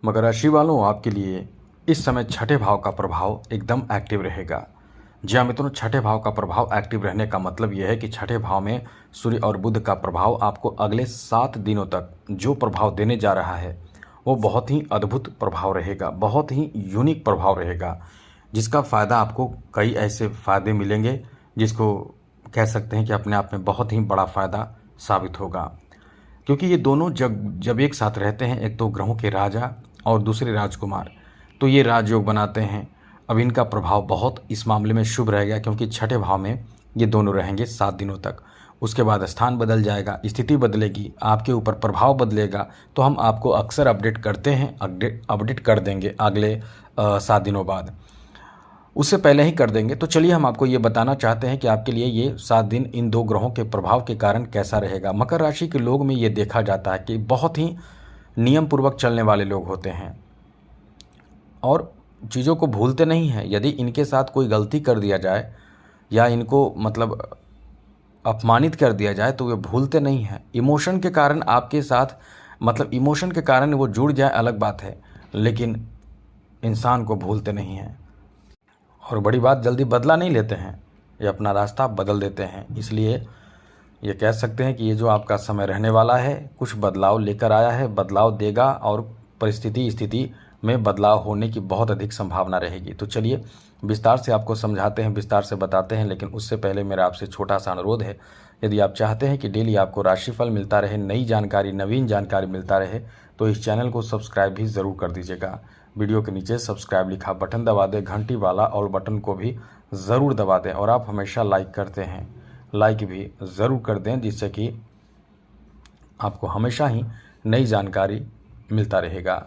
मकर राशि वालों, आपके लिए इस समय छठे भाव का प्रभाव एकदम एक्टिव रहेगा। जी हाँ मित्रों, छठे भाव का प्रभाव एक्टिव रहने का मतलब यह है कि छठे भाव में सूर्य और बुध का प्रभाव आपको अगले 7 दिनों तक जो प्रभाव देने जा रहा है वो बहुत ही अद्भुत प्रभाव रहेगा, बहुत ही यूनिक प्रभाव रहेगा, जिसका फ़ायदा आपको कई ऐसे फ़ायदे मिलेंगे जिसको कह सकते हैं कि अपने आप में बहुत ही बड़ा फ़ायदा साबित होगा। क्योंकि ये दोनों जब जब एक साथ रहते हैं, एक तो ग्रहों के राजा और दूसरे राजकुमार, तो ये राजयोग बनाते हैं। अब इनका प्रभाव बहुत इस मामले में शुभ रहेगा, क्योंकि छठे भाव में ये दोनों रहेंगे 7 दिनों तक। उसके बाद स्थान बदल जाएगा, स्थिति बदलेगी, आपके ऊपर प्रभाव बदलेगा। तो हम आपको अक्सर अपडेट करते हैं, अपडेट कर देंगे अगले 7 दिनों बाद, उससे पहले ही कर देंगे। तो चलिए हम आपको ये बताना चाहते हैं कि आपके लिए ये 7 दिन इन 2 ग्रहों के प्रभाव के कारण कैसा रहेगा। मकर राशि के लोग में ये देखा जाता है कि बहुत ही नियम पूर्वक चलने वाले लोग होते हैं और चीज़ों को भूलते नहीं हैं। यदि इनके साथ कोई गलती कर दिया जाए या इनको मतलब अपमानित कर दिया जाए तो वे भूलते नहीं हैं। इमोशन के कारण आपके साथ इमोशन के कारण वो जुड़ जाए अलग बात है, लेकिन इंसान को भूलते नहीं हैं। और बड़ी बात, जल्दी बदला नहीं लेते हैं, ये अपना रास्ता बदल देते हैं। इसलिए ये कह सकते हैं कि ये जो आपका समय रहने वाला है कुछ बदलाव लेकर आया है, बदलाव देगा और स्थिति में बदलाव होने की बहुत अधिक संभावना रहेगी। तो चलिए विस्तार से आपको समझाते हैं, विस्तार से बताते हैं, लेकिन उससे पहले मेरा आपसे छोटा सा अनुरोध है, यदि आप चाहते हैं कि डेली आपको राशिफल मिलता रहे, नई जानकारी, नवीन जानकारी मिलता रहे, तो इस चैनल को सब्सक्राइब भी ज़रूर कर दीजिएगा। वीडियो के नीचे सब्सक्राइब लिखा बटन दबा दें, घंटी वाला ऑल बटन को भी ज़रूर दबा दें। और आप हमेशा लाइक करते हैं, लाइक भी ज़रूर कर दें, जिससे कि आपको हमेशा ही नई जानकारी मिलता रहेगा।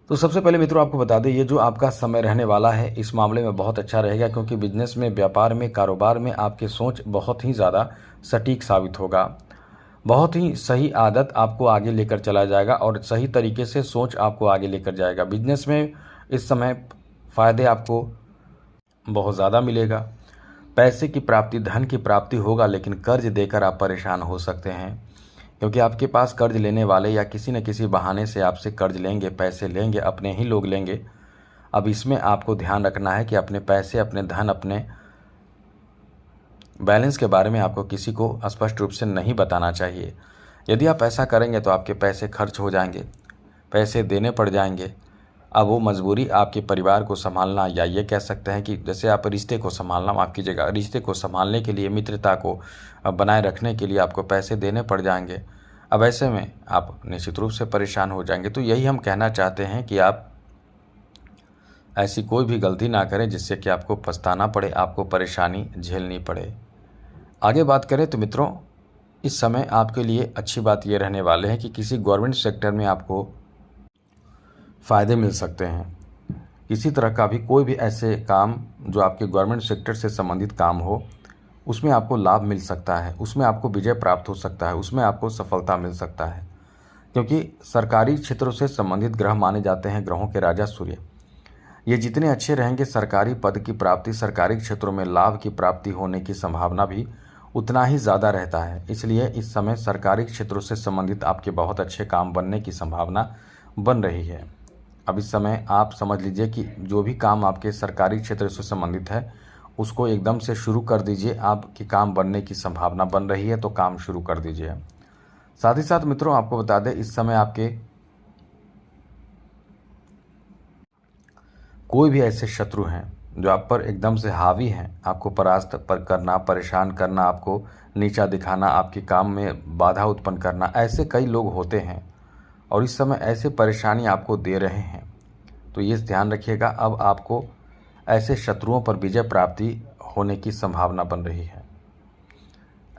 तो सबसे पहले मित्रों आपको बता दें, ये जो आपका समय रहने वाला है इस मामले में बहुत अच्छा रहेगा, क्योंकि बिजनेस में, व्यापार में, कारोबार में आपकी सोच बहुत ही ज़्यादा सटीक साबित होगा। बहुत ही सही आदत आपको आगे लेकर चला जाएगा और सही तरीके से सोच आपको आगे लेकर जाएगा। बिजनेस में इस समय फ़ायदे आपको बहुत ज़्यादा मिलेगा। पैसे की प्राप्ति, धन की प्राप्ति होगा, लेकिन कर्ज देकर आप परेशान हो सकते हैं, क्योंकि आपके पास कर्ज लेने वाले या किसी न किसी बहाने से आपसे कर्ज लेंगे, पैसे लेंगे, अपने ही लोग लेंगे। अब इसमें आपको ध्यान रखना है कि अपने पैसे, अपने धन, अपने बैलेंस के बारे में आपको किसी को स्पष्ट रूप से नहीं बताना चाहिए। यदि आप ऐसा करेंगे तो आपके पैसे खर्च हो जाएंगे, पैसे देने पड़ जाएंगे। अब वो मजबूरी आपके परिवार को संभालना, या ये कह सकते हैं कि जैसे आप रिश्ते को संभालना, माफ़ कीजिएगा, रिश्ते को संभालने के लिए, मित्रता को बनाए रखने के लिए आपको पैसे देने पड़ जाएंगे। अब ऐसे में आप निश्चित रूप से परेशान हो जाएंगे। तो यही हम कहना चाहते हैं कि आप ऐसी कोई भी गलती ना करें जिससे कि आपको पछताना पड़े, आपको परेशानी झेलनी पड़े। आगे बात करें तो मित्रों, इस समय आपके लिए अच्छी बात ये रहने वाले हैं कि किसी गवर्नमेंट सेक्टर में आपको फ़ायदे मिल सकते हैं। किसी तरह का भी कोई भी ऐसे काम जो आपके गवर्नमेंट सेक्टर से संबंधित काम हो, उसमें आपको लाभ मिल सकता है, उसमें आपको विजय प्राप्त हो सकता है, उसमें आपको सफलता मिल सकता है। क्योंकि सरकारी क्षेत्रों से संबंधित ग्रह माने जाते हैं ग्रहों के राजा सूर्य। ये जितने अच्छे रहेंगे, सरकारी पद की प्राप्ति, सरकारी क्षेत्रों में लाभ की प्राप्ति होने की संभावना भी उतना ही ज़्यादा रहता है। इसलिए इस समय सरकारी क्षेत्रों से संबंधित आपके बहुत अच्छे काम बनने की संभावना बन रही है। अब इस समय आप समझ लीजिए कि जो भी काम आपके सरकारी क्षेत्र से संबंधित है उसको एकदम से शुरू कर दीजिए। आपके काम बनने की संभावना बन रही है तो काम शुरू कर दीजिए। साथ ही साथ मित्रों आपको बता दें, इस समय आपके कोई भी ऐसे शत्रु हैं जो आप पर एकदम से हावी हैं, आपको परास्त पर करना, परेशान करना, आपको नीचा दिखाना, आपके काम में बाधा उत्पन्न करना, ऐसे कई लोग होते हैं और इस समय ऐसे परेशानी आपको दे रहे हैं। तो ये ध्यान रखिएगा, अब आपको ऐसे शत्रुओं पर विजय प्राप्ति होने की संभावना बन रही है।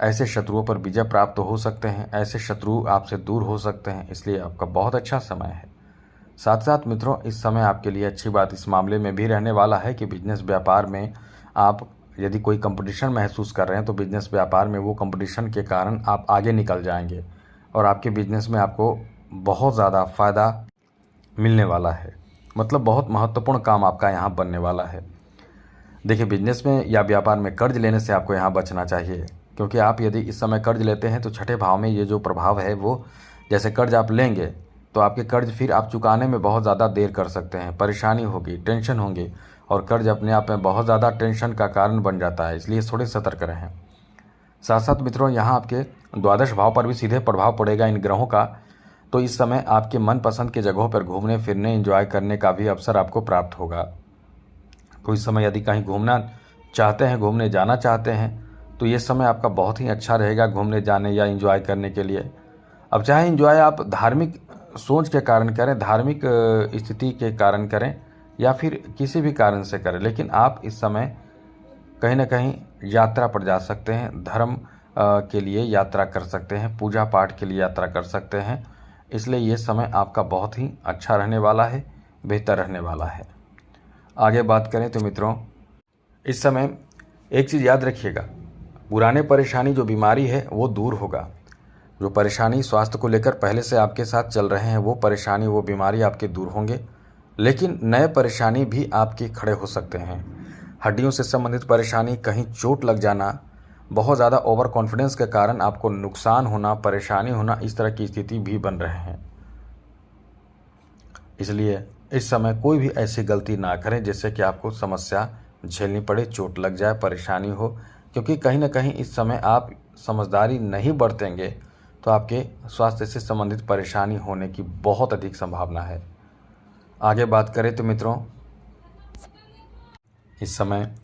ऐसे शत्रुओं पर विजय प्राप्त हो सकते हैं, ऐसे शत्रु आपसे दूर हो सकते हैं, इसलिए आपका बहुत अच्छा समय है। साथ साथ मित्रों, इस समय आपके लिए अच्छी बात इस मामले में भी रहने वाला है कि बिजनेस व्यापार में आप यदि कोई कंपटीशन महसूस कर रहे हैं तो बिजनेस व्यापार में वो कंपटीशन के कारण आप आगे निकल जाएंगे और आपके बिजनेस में आपको बहुत ज़्यादा फ़ायदा मिलने वाला है। मतलब बहुत महत्वपूर्ण काम आपका यहाँ बनने वाला है। देखिए, बिजनेस में या व्यापार में कर्ज लेने से आपको यहाँ बचना चाहिए, क्योंकि आप यदि इस समय कर्ज लेते हैं तो छठे भाव में ये जो प्रभाव है वो, जैसे कर्ज आप लेंगे तो आपके कर्ज फिर आप चुकाने में बहुत ज़्यादा देर कर सकते हैं, परेशानी होगी, टेंशन होंगे और कर्ज अपने आप में बहुत ज़्यादा टेंशन का कारण बन जाता है, इसलिए थोड़े सतर्क रहें। साथ साथ मित्रों, यहाँ आपके द्वादश भाव पर भी सीधे प्रभाव पड़ेगा इन ग्रहों का, तो इस समय आपके मनपसंद के जगहों पर घूमने फिरने एंजॉय करने का भी अवसर आपको प्राप्त होगा। तो इस समय यदि कहीं घूमना चाहते हैं, घूमने जाना चाहते हैं, तो ये समय आपका बहुत ही अच्छा रहेगा घूमने जाने या एंजॉय करने के लिए। अब चाहे एंजॉय आप धार्मिक सोच के कारण करें, धार्मिक स्थिति के कारण करें या फिर किसी भी कारण से करें, लेकिन आप इस समय कहीं ना कहीं यात्रा पर जा सकते हैं, धर्म के लिए यात्रा कर सकते हैं, पूजा पाठ के लिए यात्रा कर सकते हैं। इसलिए ये समय आपका बहुत ही अच्छा रहने वाला है, बेहतर रहने वाला है। आगे बात करें तो मित्रों, इस समय एक चीज़ याद रखिएगा, पुराने परेशानी जो बीमारी है वो दूर होगा। जो परेशानी स्वास्थ्य को लेकर पहले से आपके साथ चल रहे हैं वो परेशानी, वो बीमारी आपके दूर होंगे, लेकिन नए परेशानी भी आपके खड़े हो सकते हैं। हड्डियों से संबंधित परेशानी, कहीं चोट लग जाना, बहुत ज़्यादा ओवर कॉन्फिडेंस के कारण आपको नुकसान होना, परेशानी होना, इस तरह की स्थिति भी बन रहे हैं। इसलिए इस समय कोई भी ऐसी गलती ना करें जिससे कि आपको समस्या झेलनी पड़े, चोट लग जाए, परेशानी हो, क्योंकि कहीं ना कहीं इस समय आप समझदारी नहीं बरतेंगे तो आपके स्वास्थ्य से संबंधित परेशानी होने की बहुत अधिक संभावना है। आगे बात करें तो मित्रों, इस समय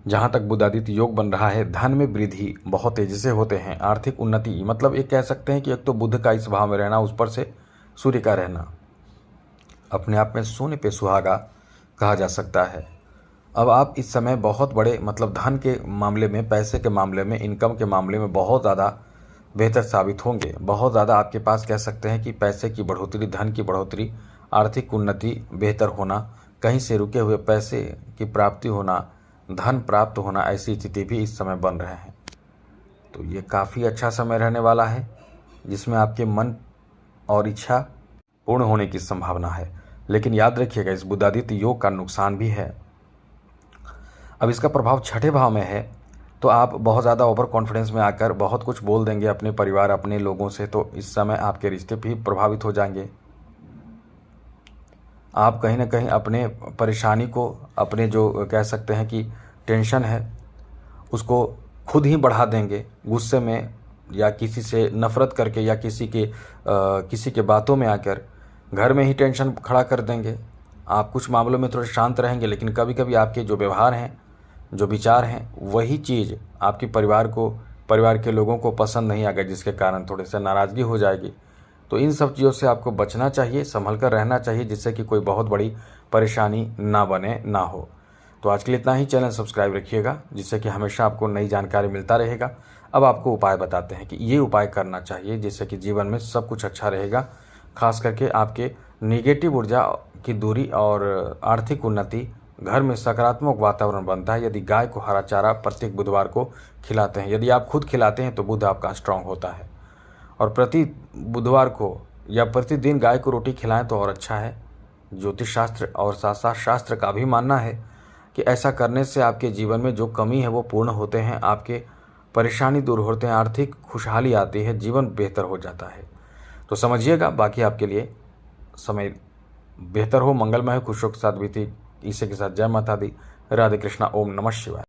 जहाँ तक बुधादित्य योग बन रहा है, धन में वृद्धि बहुत तेज़ी से होते हैं, आर्थिक उन्नति, मतलब एक कह सकते हैं कि एक तो बुध का इस भाव में रहना, उस पर से सूर्य का रहना, अपने आप में सोने पे सुहागा कहा जा सकता है। अब आप इस समय बहुत बड़े, मतलब धन के मामले में, पैसे के मामले में, इनकम के मामले में बहुत ज़्यादा बेहतर साबित होंगे। बहुत ज़्यादा आपके पास कह सकते हैं कि पैसे की बढ़ोतरी, धन की बढ़ोतरी, आर्थिक उन्नति, बेहतर होना, कहीं से रुके हुए पैसे की प्राप्ति होना, धन प्राप्त होना, ऐसी स्थिति भी इस समय बन रहे हैं। तो ये काफ़ी अच्छा समय रहने वाला है जिसमें आपके मन और इच्छा पूर्ण होने की संभावना है। लेकिन याद रखिएगा, इस बुधादित्य योग का नुकसान भी है। अब इसका प्रभाव छठे भाव में है, तो आप बहुत ज़्यादा ओवर कॉन्फिडेंस में आकर बहुत कुछ बोल देंगे अपने परिवार, अपने लोगों से, तो इस समय आपके रिश्ते भी प्रभावित हो जाएंगे। आप कहीं ना कहीं अपने परेशानी को, अपने जो कह सकते हैं कि टेंशन है, उसको खुद ही बढ़ा देंगे गुस्से में, या किसी से नफ़रत करके, या किसी के बातों में आकर घर में ही टेंशन खड़ा कर देंगे। आप कुछ मामलों में थोड़े शांत रहेंगे, लेकिन कभी कभी आपके जो व्यवहार हैं, जो विचार हैं, वही चीज़ आपके परिवार के लोगों को पसंद नहीं आएगा, जिसके कारण थोड़े से नाराज़गी हो जाएगी। तो इन सब चीज़ों से आपको बचना चाहिए, संभल कर रहना चाहिए, जिससे कि कोई बहुत बड़ी परेशानी ना बने, ना हो। तो आज के लिए इतना ही। चैनल सब्सक्राइब रखिएगा, जिससे कि हमेशा आपको नई जानकारी मिलता रहेगा। अब आपको उपाय बताते हैं कि ये उपाय करना चाहिए जिससे कि जीवन में सब कुछ अच्छा रहेगा, खास करके आपके नेगेटिव ऊर्जा की दूरी और आर्थिक उन्नति, घर में सकारात्मक वातावरण बनता है यदि गाय को हरा चारा प्रत्येक बुधवार को खिलाते हैं। यदि आप खुद खिलाते हैं तो बुध आपका स्ट्रांग होता है, और प्रति बुधवार को या प्रतिदिन गाय को रोटी खिलाएं तो और अच्छा है। ज्योतिष शास्त्र और साथ शास्त्र का भी मानना है कि ऐसा करने से आपके जीवन में जो कमी है वो पूर्ण होते हैं, आपके परेशानी दूर होते हैं, आर्थिक खुशहाली आती है, जीवन बेहतर हो जाता है। तो समझिएगा, बाकी आपके लिए समय बेहतर हो, मंगलमय हो, खुशियों के साथ बीती। इसी के साथ जय माता दी, राधे कृष्णा, ओम नमः शिवाय।